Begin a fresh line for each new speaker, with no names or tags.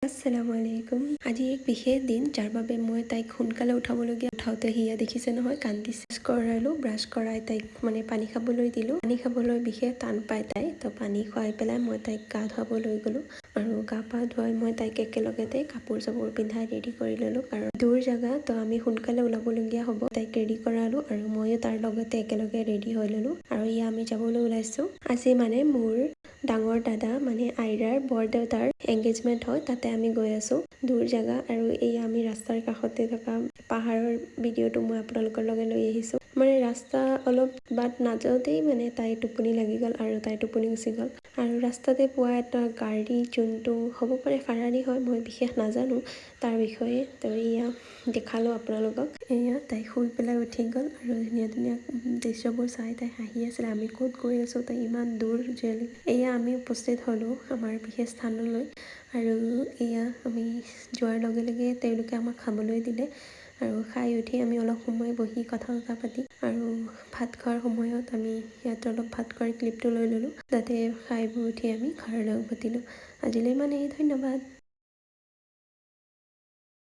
আসসালামু আলাইকুম। আজি এক বিশেষ দিন যাৰ বাবে মই তাইক সোনকালে উঠাবলগীয়া উঠাওঁতে হিয়া দেখিছে নহয় কান্দিছে। ব্ৰাছ কৰাই তাইক পানী খাবলৈ দিলোঁ। পানী খাবলৈ বিশেষ টান পায় তাই। তো পানী খুৱাই পেলাই মই তাইক গা ধুৱাব লৈ গ'লোঁ আৰু গা পা ধুৱাই মই তাইক একেলগতে কাপোৰ চাপোৰ পিন্ধাই ৰেডি কৰি ল'লোঁ। কাৰণ দূৰ জেগা তো আমি সোনকালে ওলাবলগীয়া হ'ব। তাইক ৰেডি কৰালোঁ আৰু ময়ো তাৰ লগতে একেলগে ৰেডি হৈ ল'লোঁ আৰু আমি যাবলৈ ওলাইছোঁ। আজি মোৰ ডাঙৰ দাদা আইৰাৰ বৰদেউতাৰ এংগেজমেণ্ট হয়, তাতে আমি গৈ আছোঁ। দূৰ জেগা আৰু আমি ৰাস্তাৰ কাষতে থকা পাহাৰৰ ভিডিঅ'টো মই আপোনালোকৰ লগত লৈ আহিছোঁ। ৰাস্তা অলপ বাট নাযাওঁতেই তাই টোপনি লাগি গ'ল আৰু তাই টোপনি গুচি গ'ল আৰু ৰাস্তাতে পোৱা এটা গাড়ী যোনটো হ'ব পাৰে ফাৰাৰী হয়, মই বিশেষ নাজানো তাৰ বিষয়ে। তো দেখালোঁ আপোনালোকক। তাই শুই পেলাই উঠি গ'ল আৰু ধুনীয়া ধুনীয়া দৃশ্যবোৰ চাই তাই হাঁহি আছিলে। আমি ক'ত গৈ আছোঁ, তাই ইমান দূৰ জেল। আমি উপস্থিত হ'লোঁ আমাৰ বিশেষ স্থানলৈ আৰু আমি যোৱাৰ লগে লগে তেওঁলোকে আমাক খাবলৈ দিলে আৰু খাই উঠি আমি অলপ সময় বহি কথা পাতি আৰু ভাত খোৱাৰ সময়ত আমি ইয়াত অলপ ভাত খোৱাৰ ক্লিপটো লৈ ল'লোঁ। তাতে খাই বৈ উঠি আমি ঘৰলৈ উভতিলোঁ। আজিলৈ ধন্যবাদ।